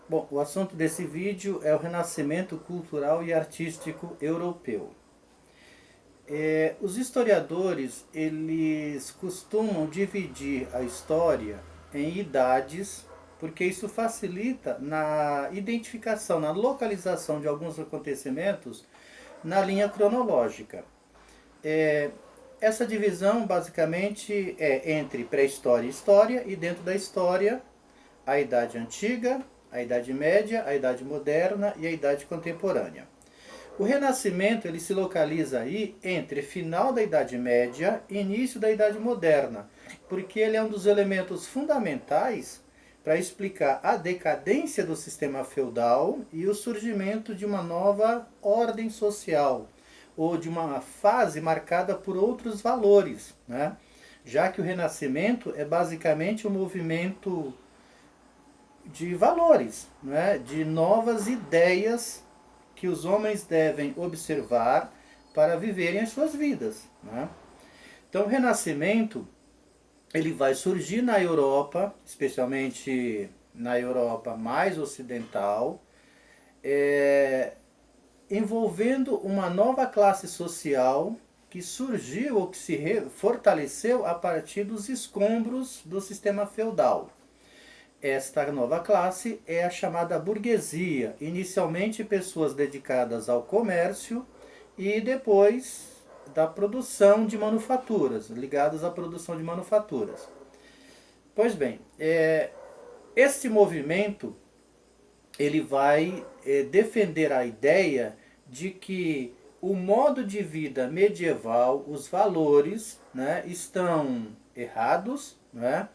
Bom, o assunto desse vídeo é o renascimento cultural e artístico europeu. Os historiadores, eles costumam dividir a história em idades, porque isso facilita na identificação, na localização de alguns acontecimentos na linha cronológica. É, Essa divisão basicamente é entre pré-história e história, e dentro da história a Idade Antiga, a Idade Média, a Idade Moderna e a Idade Contemporânea. O Renascimento ele se localiza aí entre final da Idade Média e início da Idade Moderna, porque ele é um dos elementos fundamentais para explicar a decadência do sistema feudal e o surgimento de uma nova ordem social, ou de uma fase marcada por outros valores, né? Já que o Renascimento é basicamente um movimento de valores, né? De novas ideias que os homens devem observar para viverem as suas vidas, né? Então o Renascimento ele vai surgir na Europa, especialmente na Europa mais ocidental, é, envolvendo uma nova classe social que surgiu ou que se fortaleceu a partir dos escombros do sistema feudal. Esta nova classe é a chamada burguesia, inicialmente pessoas dedicadas ao comércio e depois da produção de manufaturas, ligadas à produção de manufaturas. Pois bem, este movimento ele vai defender a ideia de que o modo de vida medieval, os valores, né, estão errados, né,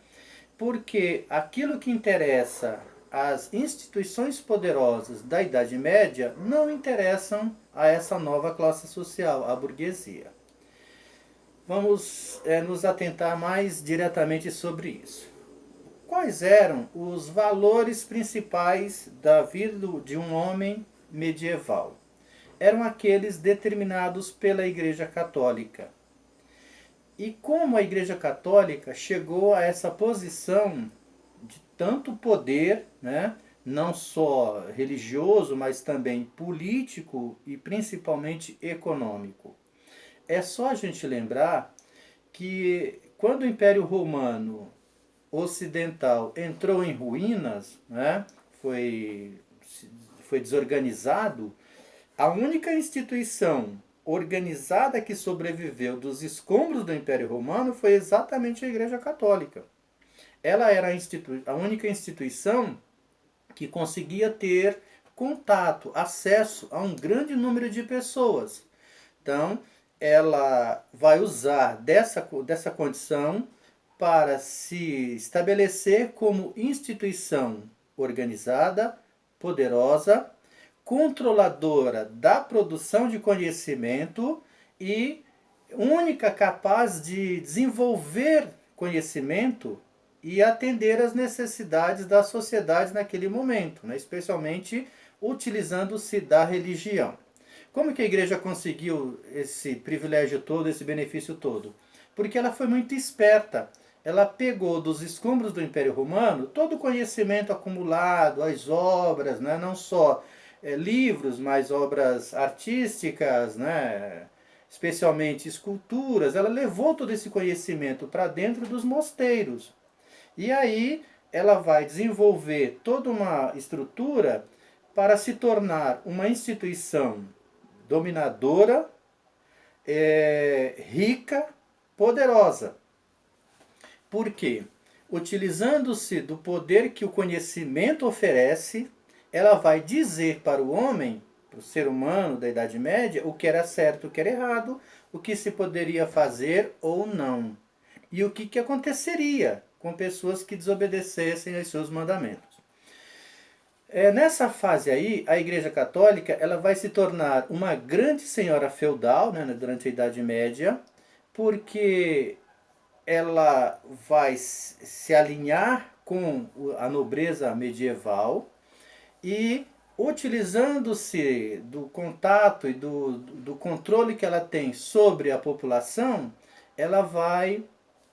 porque aquilo que interessa às instituições poderosas da Idade Média não interessam a essa nova classe social, a burguesia. Vamos nos atentar mais diretamente sobre isso. Quais eram os valores principais da vida de um homem medieval? Eram aqueles determinados pela Igreja Católica. E como a Igreja Católica chegou a essa posição de tanto poder, né, não só religioso, mas também político e principalmente econômico? É só a gente lembrar que quando o Império Romano Ocidental entrou em ruínas, né, foi, foi desorganizado, a única instituição organizada que sobreviveu dos escombros do Império Romano foi exatamente a Igreja Católica. Ela era a única instituição que conseguia ter contato, acesso a um grande número de pessoas. Então, ela vai usar dessa condição para se estabelecer como instituição organizada, poderosa, controladora da produção de conhecimento e única capaz de desenvolver conhecimento e atender às necessidades da sociedade naquele momento, né? Especialmente utilizando-se da religião. Como que a igreja conseguiu esse privilégio todo, esse benefício todo? Porque ela foi muito esperta. Ela pegou dos escombros do Império Romano todo o conhecimento acumulado, as obras, né? Não só livros, mas obras artísticas, né? Especialmente esculturas. Ela levou todo esse conhecimento para dentro dos mosteiros. E aí ela vai desenvolver toda uma estrutura para se tornar uma instituição dominadora, rica, poderosa. Por quê? Utilizando-se do poder que o conhecimento oferece, ela vai dizer para o homem, para o ser humano da Idade Média, o que era certo, o que era errado, o que se poderia fazer ou não. E o que aconteceria com pessoas que desobedecessem aos seus mandamentos. Nessa fase aí, a Igreja Católica ela vai se tornar uma grande senhora feudal, né, durante a Idade Média, porque ela vai se alinhar com a nobreza medieval e, utilizando-se do contato e do controle que ela tem sobre a população, ela vai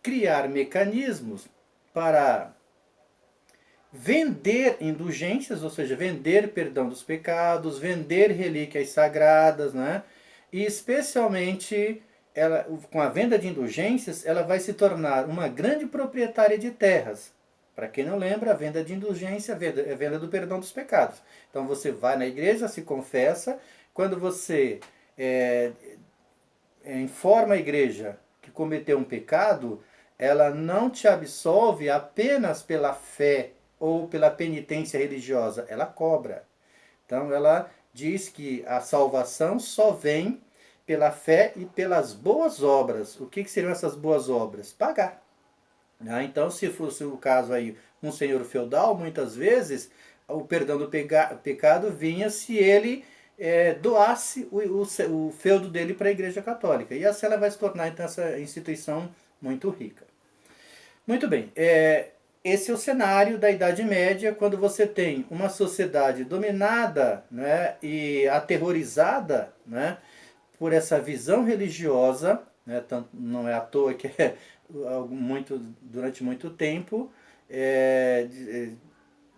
criar mecanismos para vender indulgências, ou seja, vender perdão dos pecados, vender relíquias sagradas, né? E especialmente ela, com a venda de indulgências, ela vai se tornar uma grande proprietária de terras. Para quem não lembra, a venda de indulgência é a venda do perdão dos pecados. Então você vai na igreja, se confessa, quando você informa a igreja que cometeu um pecado, ela não te absolve apenas pela fé ou pela penitência religiosa, ela cobra. Então ela diz que a salvação só vem pela fé e pelas boas obras. O que seriam essas boas obras? Pagar. Então, se fosse o caso aí, um senhor feudal, muitas vezes o perdão do pecado vinha se ele doasse o feudo dele para a Igreja Católica. E assim ela vai se tornar então essa instituição muito rica. Muito bem, esse é o cenário da Idade Média, quando você tem uma sociedade dominada, né, e aterrorizada, né, por essa visão religiosa, né, não é à toa que durante muito tempo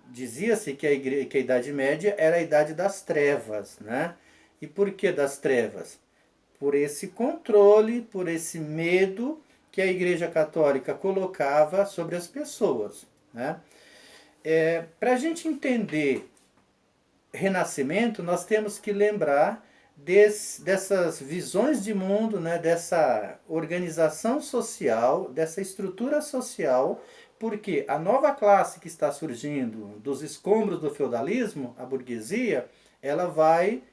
dizia-se que que a Idade Média era a Idade das Trevas. Né? E por que das trevas? Por esse controle, por esse medo que a Igreja Católica colocava sobre as pessoas. Né? Para a gente entender Renascimento, nós temos que lembrar dessas visões de mundo, né, dessa organização social, dessa estrutura social, porque a nova classe que está surgindo dos escombros do feudalismo, a burguesia, ela vai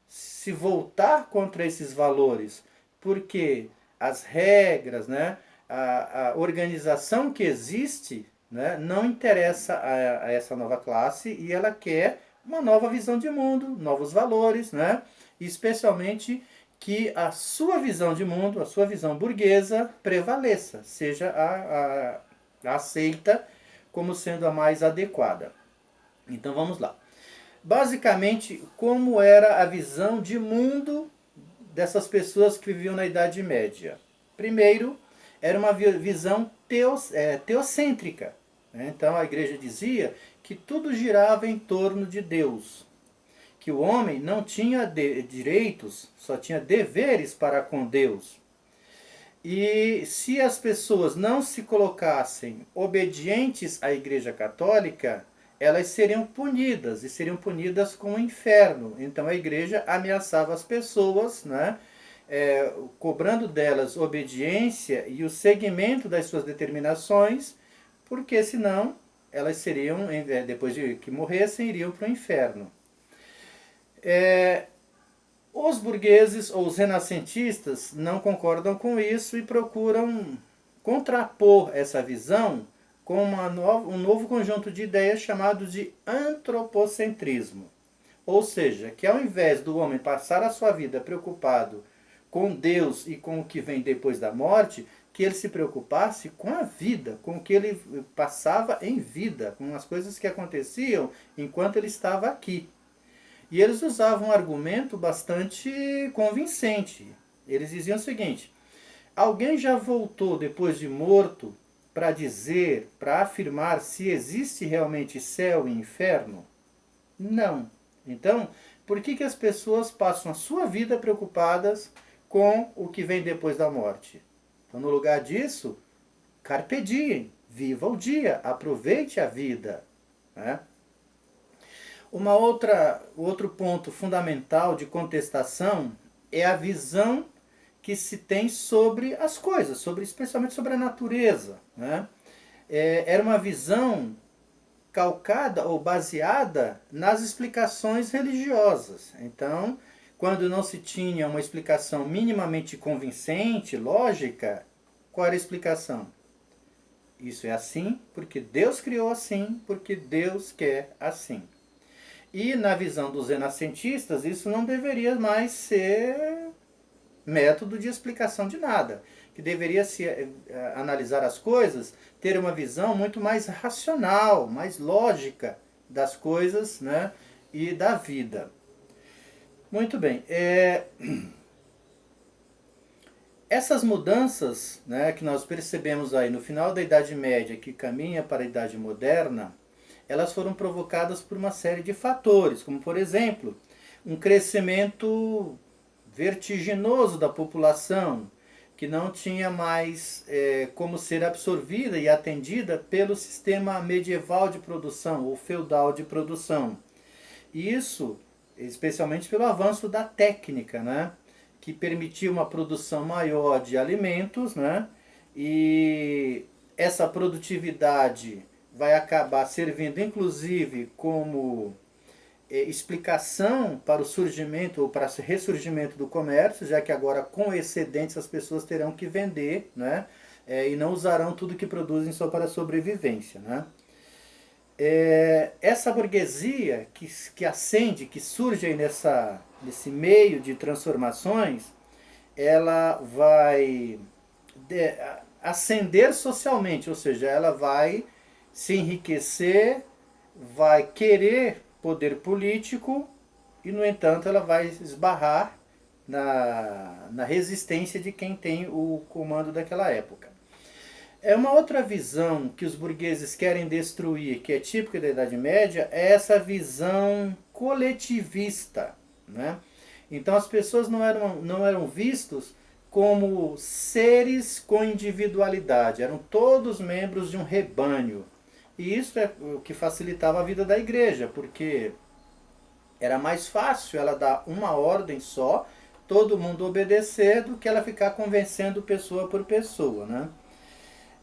se voltar contra esses valores, porque as regras, né, a organização que existe, né, não interessa a essa nova classe e ela quer uma nova visão de mundo, novos valores, né, e especialmente que a sua visão de mundo, a sua visão burguesa prevaleça, seja a aceita como sendo a mais adequada. Então vamos lá. Basicamente, como era a visão de mundo dessas pessoas que viviam na Idade Média? Primeiro, era uma visão teocêntrica. Né? Então a igreja dizia que tudo girava em torno de Deus, que o homem não tinha direitos, só tinha deveres para com Deus. E se as pessoas não se colocassem obedientes à Igreja Católica, elas seriam punidas, e seriam punidas com o inferno. Então a igreja ameaçava as pessoas, né, cobrando delas obediência e o seguimento das suas determinações, porque senão elas seriam, depois de que morressem, iriam para o inferno. Os burgueses ou os renascentistas não concordam com isso e procuram contrapor essa visão com um novo conjunto de ideias chamado de antropocentrismo. Ou seja, que ao invés do homem passar a sua vida preocupado com Deus e com o que vem depois da morte, que ele se preocupasse com a vida, com o que ele passava em vida, com as coisas que aconteciam enquanto ele estava aqui. E eles usavam um argumento bastante convincente. Eles diziam o seguinte: alguém já voltou depois de morto para dizer, para afirmar se existe realmente céu e inferno? Não. Então, por que as pessoas passam a sua vida preocupadas com o que vem depois da morte? Então, no lugar disso, carpe diem, viva o dia, aproveite a vida. Né? Outro ponto fundamental de contestação é a visão que se tem sobre as coisas, especialmente sobre a natureza. Né? Era uma visão calcada ou baseada nas explicações religiosas. Então, quando não se tinha uma explicação minimamente convincente, lógica, qual era a explicação? Isso é assim porque Deus criou assim, porque Deus quer assim. E na visão dos renascentistas, isso não deveria mais ser método de explicação de nada. Que deveria se analisar as coisas, ter uma visão muito mais racional, mais lógica das coisas, né, e da vida. Muito bem. Essas mudanças, né, que nós percebemos aí no final da Idade Média, que caminha para a Idade Moderna, elas foram provocadas por uma série de fatores, como por exemplo, um crescimento vertiginoso da população, que não tinha mais como ser absorvida e atendida pelo sistema medieval de produção ou feudal de produção. Isso, especialmente pelo avanço da técnica, né? Que permitiu uma produção maior de alimentos, né? E essa produtividade vai acabar servindo inclusive como explicação para o surgimento ou para o ressurgimento do comércio, já que agora com excedentes as pessoas terão que vender, né? E não usarão tudo que produzem só para a sobrevivência, né? Essa burguesia que ascende, que surge aí nesse meio de transformações, ela vai ascender socialmente, ou seja, ela vai se enriquecer, vai querer poder político e, no entanto, ela vai esbarrar na resistência de quem tem o comando daquela época. É uma outra visão que os burgueses querem destruir, que é típica da Idade Média, é essa visão coletivista, né? Então as pessoas não eram vistos como seres com individualidade, eram todos membros de um rebanho. E isso é o que facilitava a vida da igreja, porque era mais fácil ela dar uma ordem só, todo mundo obedecer, do que ela ficar convencendo pessoa por pessoa, né?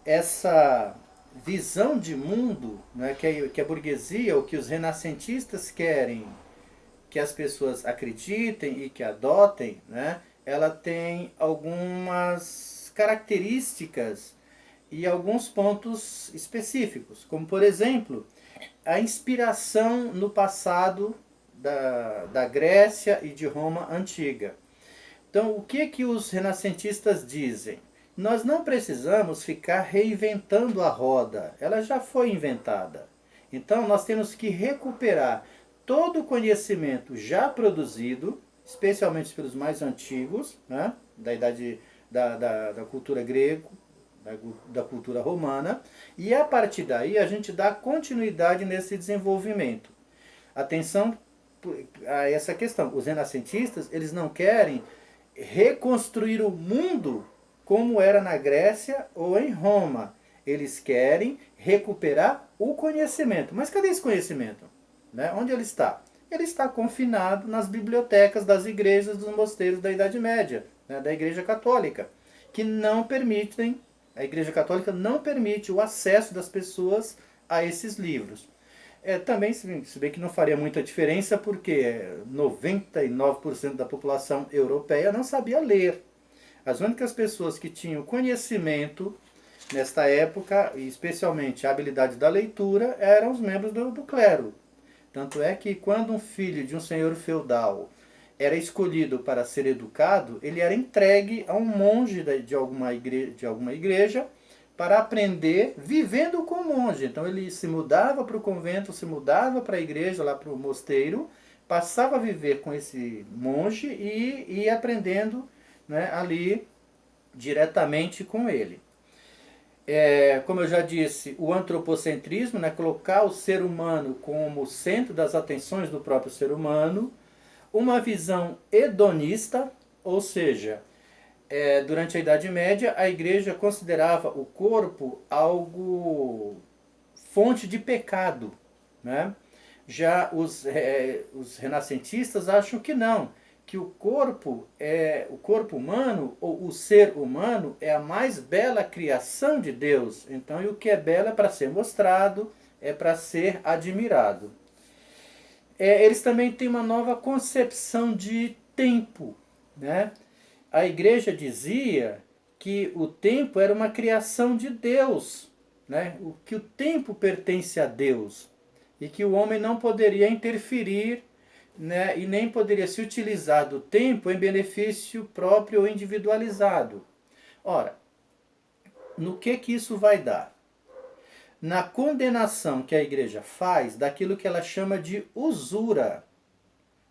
Essa visão de mundo, né, que a burguesia ou que os renascentistas querem que as pessoas acreditem e que adotem, né, ela tem algumas características e alguns pontos específicos, como por exemplo, a inspiração no passado da Grécia e de Roma antiga. Então, o que os renascentistas dizem? Nós não precisamos ficar reinventando a roda, ela já foi inventada. Então, nós temos que recuperar todo o conhecimento já produzido, especialmente pelos mais antigos, né, da idade da cultura grega, da cultura romana, e a partir daí a gente dá continuidade nesse desenvolvimento. Atenção a essa questão. Os renascentistas, eles não querem reconstruir o mundo como era na Grécia ou em Roma. Eles querem recuperar o conhecimento. Mas cadê esse conhecimento? Né? Onde ele está? Ele está confinado nas bibliotecas das igrejas, dos mosteiros da Idade Média, né? Da Igreja Católica, que não permitem, a Igreja Católica não permite o acesso das pessoas a esses livros. Também, se bem que não faria muita diferença, porque 99% da população europeia não sabia ler. As únicas pessoas que tinham conhecimento nesta época, e especialmente a habilidade da leitura, eram os membros do clero. Tanto é que quando um filho de um senhor feudal era escolhido para ser educado, ele era entregue a um monge de alguma igreja para aprender vivendo com o monge. Então ele se mudava para o convento, se mudava para a igreja, lá para o mosteiro, passava a viver com esse monge e ia aprendendo, né, ali diretamente com ele. Como eu já disse, o antropocentrismo, né, colocar o ser humano como centro das atenções do próprio ser humano, uma visão hedonista, ou seja, durante a Idade Média a igreja considerava o corpo algo fonte de pecado, né? Já os renascentistas acham que não, que o corpo humano, ou o ser humano, é a mais bela criação de Deus. Então, e o que é belo é para ser mostrado, é para ser admirado. Eles também têm uma nova concepção de tempo, né? A igreja dizia que o tempo era uma criação de Deus, né? Que o tempo pertence a Deus e que o homem não poderia interferir, né? E nem poderia se utilizar do tempo em benefício próprio ou individualizado. Ora, no que isso vai dar? Na condenação que a igreja faz daquilo que ela chama de usura.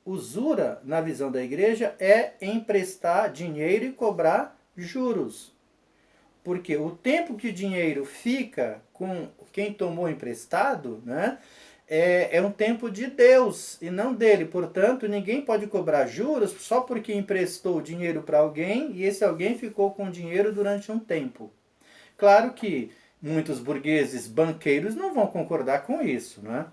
Usura, na visão da igreja, é emprestar dinheiro e cobrar juros. Porque o tempo que o dinheiro fica com quem tomou emprestado, né, é um tempo de Deus e não dele. Portanto, ninguém pode cobrar juros só porque emprestou dinheiro para alguém e esse alguém ficou com o dinheiro durante um tempo. Claro que muitos burgueses banqueiros não vão concordar com isso, né?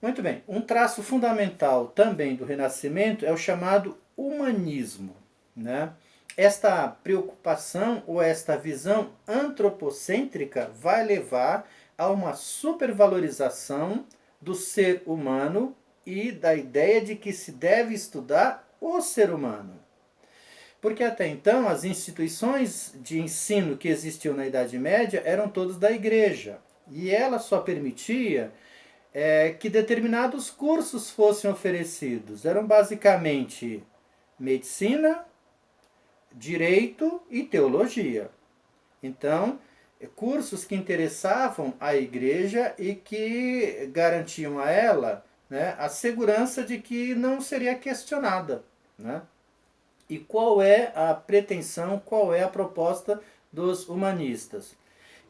Muito bem, um traço fundamental também do Renascimento é o chamado humanismo, né? Esta preocupação ou esta visão antropocêntrica vai levar a uma supervalorização do ser humano e da ideia de que se deve estudar o ser humano. Porque até então as instituições de ensino que existiam na Idade Média eram todas da igreja. E ela só permitia que determinados cursos fossem oferecidos. Eram basicamente medicina, direito e teologia. Então, cursos que interessavam a igreja e que garantiam a ela, né, a segurança de que não seria questionada, né? E qual é a pretensão, qual é a proposta dos humanistas?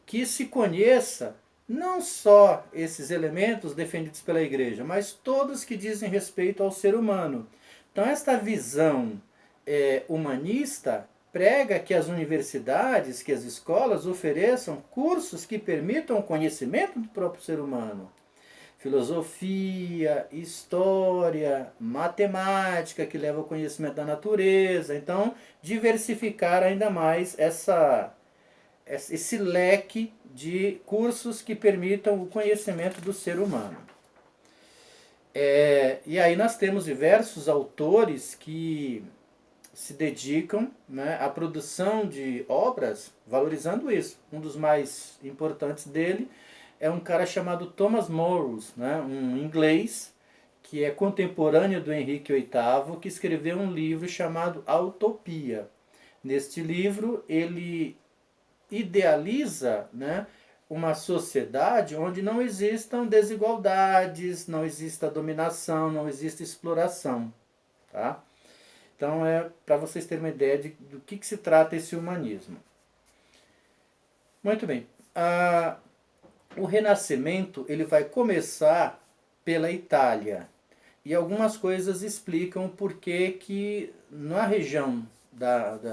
Que se conheça não só esses elementos defendidos pela igreja, mas todos que dizem respeito ao ser humano. Então, esta visão humanista prega que as universidades, que as escolas ofereçam cursos que permitam o conhecimento do próprio ser humano. Filosofia, história, matemática, que leva ao conhecimento da natureza. Então, diversificar ainda mais esse leque de cursos que permitam o conhecimento do ser humano. E aí nós temos diversos autores que se dedicam, né, à produção de obras valorizando isso. Um dos mais importantes dele é um cara chamado Thomas More, né, um inglês que é contemporâneo do Henrique VIII, que escreveu um livro chamado A Utopia. Neste livro ele idealiza, né, uma sociedade onde não existam desigualdades, não exista dominação, não exista exploração. Tá? Então é para vocês terem uma ideia do que se trata esse humanismo. Muito bem. O Renascimento ele vai começar pela Itália. E algumas coisas explicam por que na região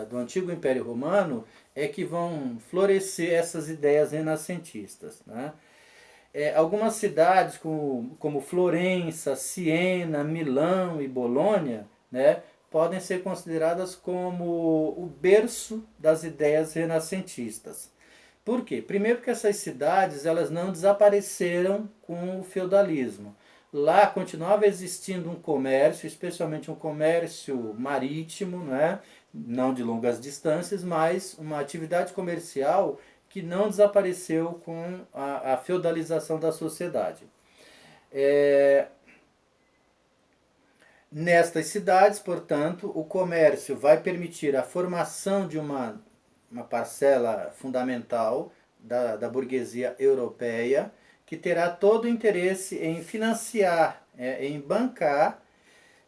do antigo Império Romano é que vão florescer essas ideias renascentistas. Né? Algumas cidades como Florença, Siena, Milão e Bolônia, né, podem ser consideradas como o berço das ideias renascentistas. Por quê? Primeiro porque essas cidades elas não desapareceram com o feudalismo. Lá continuava existindo um comércio, especialmente um comércio marítimo, né? Não de longas distâncias, mas uma atividade comercial que não desapareceu com a feudalização da sociedade. Nestas cidades, portanto, o comércio vai permitir a formação de uma parcela fundamental da burguesia europeia, que terá todo o interesse em financiar, em bancar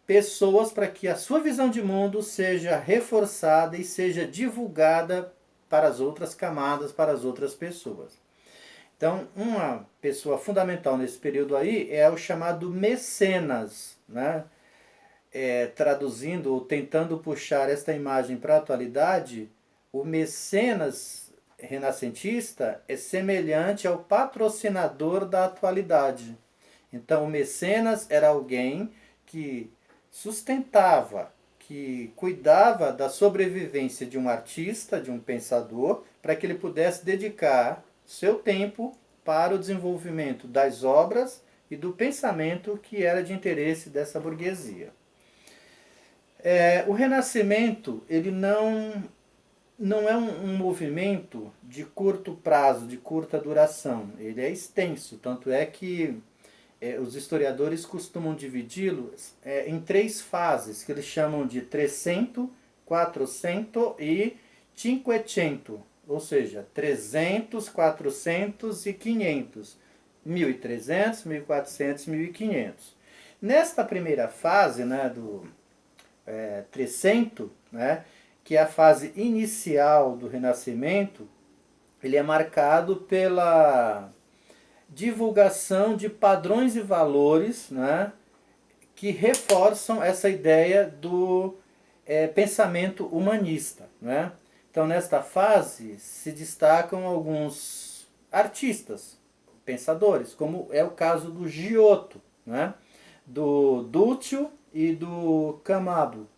pessoas para que a sua visão de mundo seja reforçada e seja divulgada para as outras camadas, para as outras pessoas. Então, uma pessoa fundamental nesse período aí é o chamado mecenas, né? Traduzindo ou tentando puxar esta imagem para a atualidade, o mecenas renascentista é semelhante ao patrocinador da atualidade. Então, o mecenas era alguém que sustentava, que cuidava da sobrevivência de um artista, de um pensador, para que ele pudesse dedicar seu tempo para o desenvolvimento das obras e do pensamento que era de interesse dessa burguesia. O Renascimento ele não é um movimento de curto prazo, de curta duração. Ele é extenso, tanto é que os historiadores costumam dividi-lo em três fases, que eles chamam de 300, 400 e 500, ou seja, 300, 400 e 500, 1300, 1400, 1500. Nesta primeira fase, né, do 300, né, que é a fase inicial do Renascimento, ele é marcado pela divulgação de padrões e valores, né, que reforçam essa ideia do pensamento humanista. Né? Então, nesta fase, se destacam alguns artistas, pensadores, como é o caso do Giotto, né? Do Duccio e do Camabu.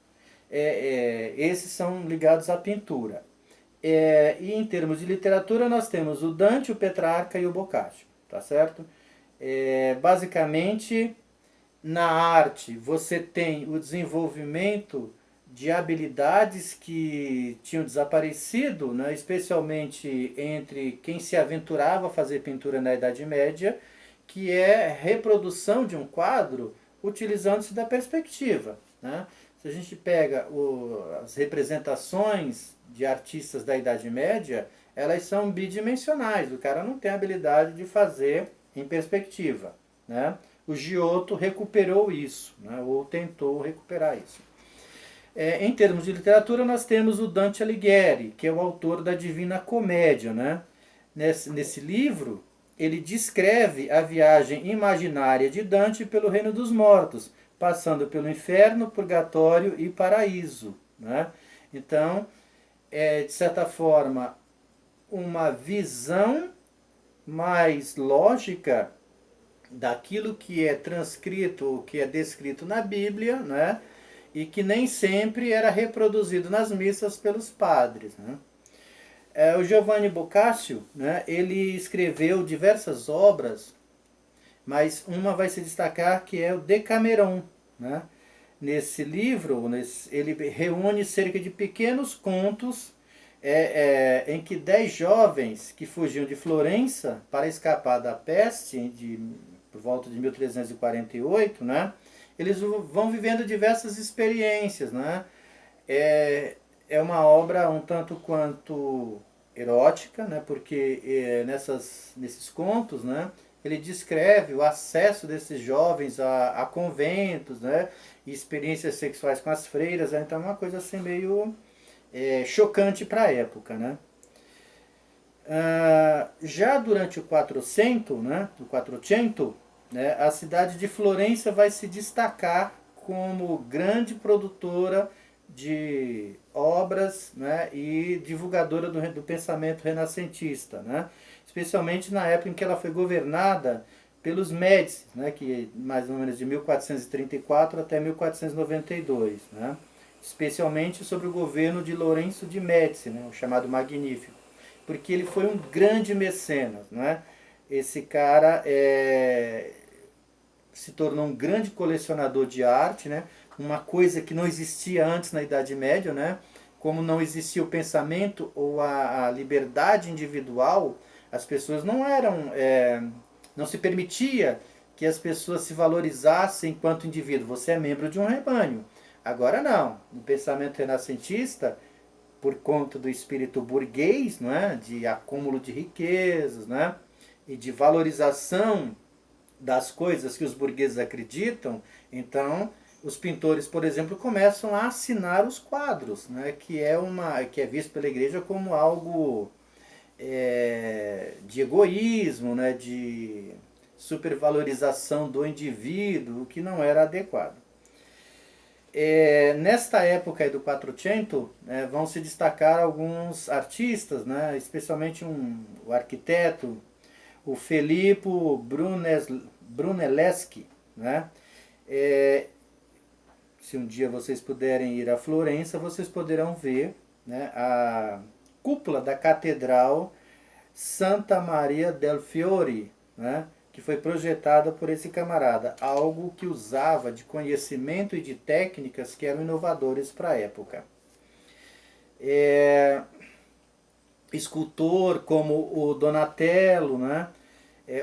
Esses são ligados à pintura. E em termos de literatura, nós temos o Dante, o Petrarca e o Boccaccio, tá certo? Basicamente, na arte, você tem o desenvolvimento de habilidades que tinham desaparecido, né, especialmente entre quem se aventurava a fazer pintura na Idade Média, que é reprodução de um quadro utilizando-se da perspectiva. Né? Se a gente pega as representações de artistas da Idade Média, elas são bidimensionais, o cara não tem a habilidade de fazer em perspectiva. Né? O Giotto recuperou isso, né? Ou tentou recuperar isso. Em termos de literatura, nós temos o Dante Alighieri, que é o autor da Divina Comédia. Né? Nesse livro, ele descreve a viagem imaginária de Dante pelo reino dos mortos, passando pelo inferno, purgatório e paraíso. Né? Então, de certa forma, uma visão mais lógica daquilo que é transcrito, que é descrito na Bíblia, né? E que nem sempre era reproduzido nas missas pelos padres. Né? O Giovanni Boccaccio, né, ele escreveu diversas obras, mas uma vai se destacar que é o Decameron. Né? Nesse livro, ele reúne cerca de pequenos contos em que 10 jovens que fugiam de Florença para escapar da peste por volta de 1348, né? Eles vão vivendo diversas experiências. Né? É uma obra um tanto quanto erótica, né? Porque nesses contos, né, ele descreve o acesso desses jovens a conventos, né, e experiências sexuais com as freiras. Né? Então é uma coisa assim meio chocante para a época. Né? Já durante o 400, né, né, a cidade de Florença vai se destacar como grande produtora de obras, né, e divulgadora do pensamento renascentista, né, especialmente na época em que ela foi governada pelos Médici, né, que mais ou menos de 1434 até 1492, né, especialmente sobre o governo de Lourenço de Médici, né, o chamado Magnífico, porque ele foi um grande mecenas. Né? Esse cara se tornou um grande colecionador de arte, né? Uma coisa que não existia antes na Idade Média. Né? Como não existia o pensamento ou a liberdade individual, as pessoas não se permitia que as pessoas se valorizassem enquanto indivíduo. Você é membro de um rebanho. Agora não. No pensamento renascentista, por conta do espírito burguês, não é? De acúmulo de riquezas, né? E de valorização das coisas que os burgueses acreditam, então os pintores, por exemplo, começam a assinar os quadros, né? Que é visto pela igreja como algo de egoísmo, né? De supervalorização do indivíduo, o que não era adequado. Nesta época aí do Quattrocento, vão se destacar alguns artistas, né, especialmente o arquiteto, o Filippo Brunelleschi. Né? Se um dia vocês puderem ir a Florença, vocês poderão ver, né, a cúpula da Catedral Santa Maria del Fiore, né, que foi projetada por esse camarada, algo que usava de conhecimento e de técnicas que eram inovadores para a época. Escultor como o Donatello, né?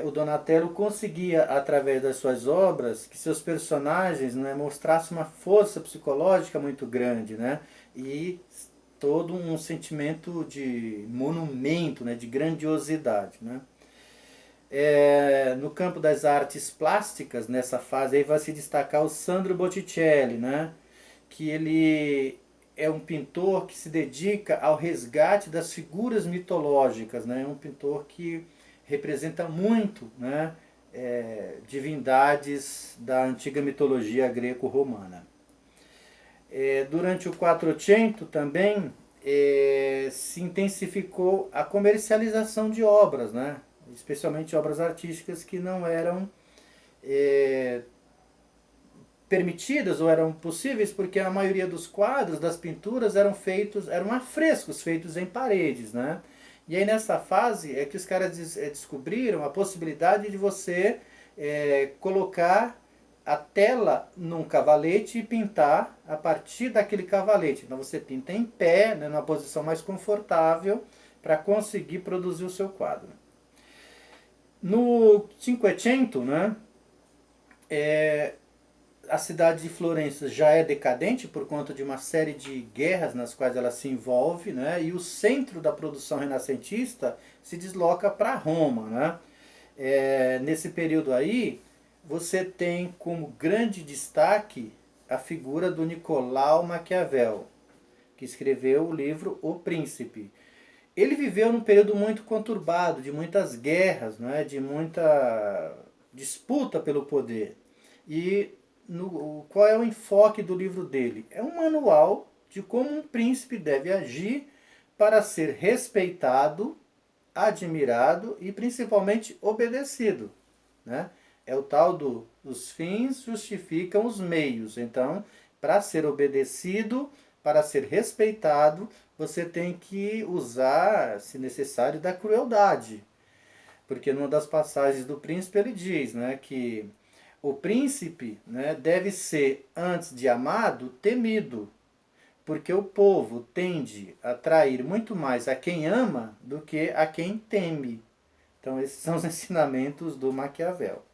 O Donatello conseguia, através das suas obras, que seus personagens, né, mostrassem uma força psicológica muito grande, né? E todo um sentimento de monumento, né, de grandiosidade. Né? No campo das artes plásticas, nessa fase, aí vai se destacar o Sandro Botticelli, né? Que ele é um pintor que se dedica ao resgate das figuras mitológicas. Né? É um pintor que representa muito, né, divindades da antiga mitologia greco-romana. Durante o Quattrocento também se intensificou a comercialização de obras, né, especialmente obras artísticas que não eram permitidas ou eram possíveis porque a maioria dos quadros, das pinturas eram afrescos feitos em paredes, né? E aí nessa fase é que os caras descobriram a possibilidade de você colocar a tela num cavalete e pintar a partir daquele cavalete. Então você pinta em pé, né, numa posição mais confortável, para conseguir produzir o seu quadro. No Cinquecento, né, a cidade de Florença já é decadente por conta de uma série de guerras nas quais ela se envolve, né? E o centro da produção renascentista se desloca para Roma, né? Nesse período aí, você tem como grande destaque a figura do Nicolau Maquiavel, que escreveu o livro O Príncipe. Ele viveu num período muito conturbado, de muitas guerras, né? De muita disputa pelo poder. E qual é o enfoque do livro dele? É um manual de como um príncipe deve agir para ser respeitado, admirado e principalmente obedecido, né? É o tal os fins justificam os meios. Então, para ser obedecido, para ser respeitado, você tem que usar, se necessário, da crueldade. Porque numa das passagens do príncipe ele diz, né, que o príncipe, né, deve ser, antes de amado, temido, porque o povo tende a atrair muito mais a quem ama do que a quem teme. Então esses são os ensinamentos do Maquiavel.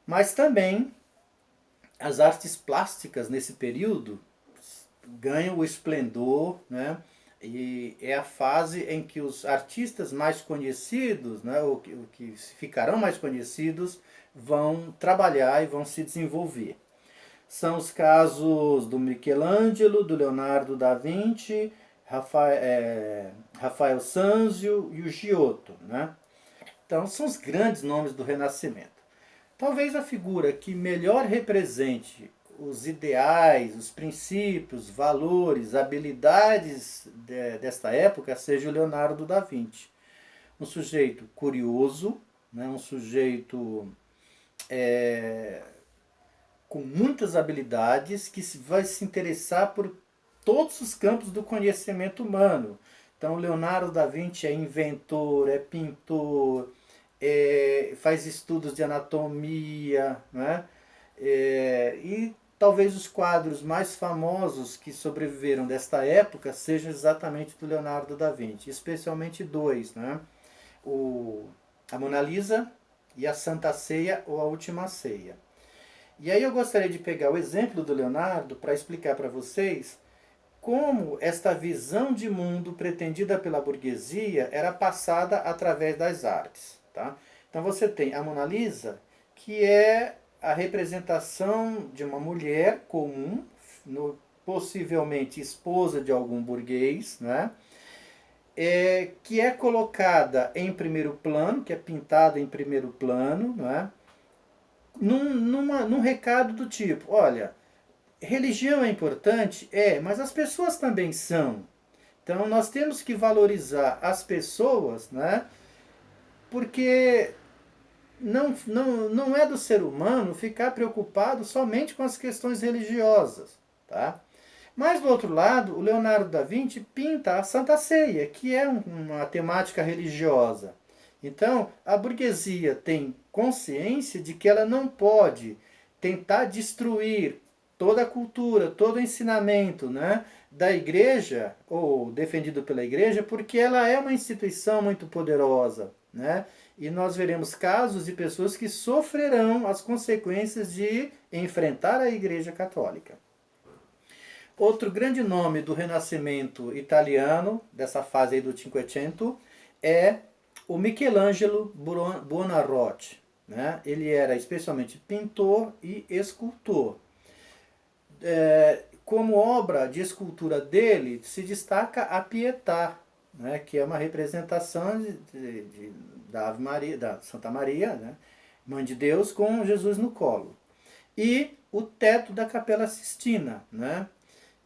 Mas também as artes plásticas nesse período ganham o esplendor, né? E é a fase em que os artistas mais conhecidos, né, ou que ficarão mais conhecidos, vão trabalhar e vão se desenvolver. São os casos do Michelangelo, do Leonardo da Vinci, Rafael Sanzio e o Giotto, né? Então são os grandes nomes do Renascimento. Talvez a figura que melhor represente os ideais, os princípios, valores, habilidades desta época seja o Leonardo da Vinci. Um sujeito curioso, né? Um sujeito com muitas habilidades, que vai se interessar por todos os campos do conhecimento humano. Então, Leonardo da Vinci é inventor, é pintor, faz estudos de anatomia, né? E talvez os quadros mais famosos que sobreviveram desta época sejam exatamente do Leonardo da Vinci, especialmente dois, né? A Mona Lisa e a Santa Ceia ou a Última Ceia. E aí eu gostaria de pegar o exemplo do Leonardo para explicar para vocês como esta visão de mundo pretendida pela burguesia era passada através das artes. Tá? Então você tem a Mona Lisa, que é a representação de uma mulher comum, possivelmente esposa de algum burguês, né? Que é colocada em primeiro plano, que é pintada em primeiro plano, né? Num recado do tipo, olha, religião é importante? Mas as pessoas também são. Então nós temos que valorizar as pessoas, né? Porque não é do ser humano ficar preocupado somente com as questões religiosas. Tá? Mas, do outro lado, o Leonardo da Vinci pinta a Santa Ceia, que é uma temática religiosa. Então, a burguesia tem consciência de que ela não pode tentar destruir toda a cultura, todo o ensinamento, né, da igreja, ou defendido pela igreja, porque ela é uma instituição muito poderosa, né? E nós veremos casos de pessoas que sofrerão as consequências de enfrentar a igreja católica. Outro grande nome do Renascimento italiano, dessa fase aí do Cinquecento, é o Michelangelo Buonarroti. Né? Ele era especialmente pintor e escultor. Como obra de escultura dele se destaca a Pietà, né, que é uma representação da Ave Maria, da Santa Maria, né, Mãe de Deus, com Jesus no colo. E o teto da Capela Sistina, né,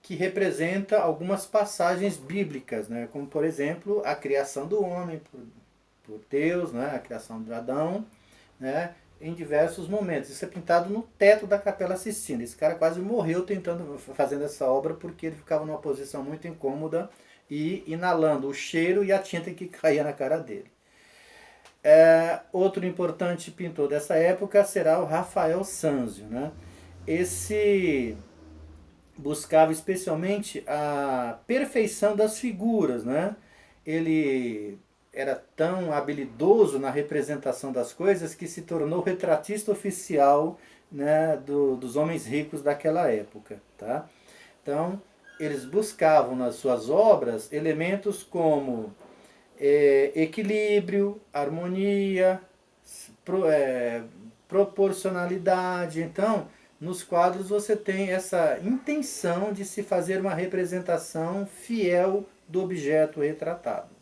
que representa algumas passagens bíblicas, né, como por exemplo a criação do homem por Deus, né, a criação de Adão, né, em diversos momentos. Isso é pintado no teto da Capela Sistina. Esse cara quase morreu fazendo essa obra porque ele ficava numa posição muito incômoda e inalando o cheiro e a tinta que caía na cara dele. Outro importante pintor dessa época será o Rafael Sanzio, né? Esse buscava especialmente a perfeição das figuras, né? Ele era tão habilidoso na representação das coisas que se tornou retratista oficial, né, dos homens ricos daquela época, tá? Então, eles buscavam nas suas obras elementos como equilíbrio, harmonia, proporcionalidade. Então, nos quadros você tem essa intenção de se fazer uma representação fiel do objeto retratado.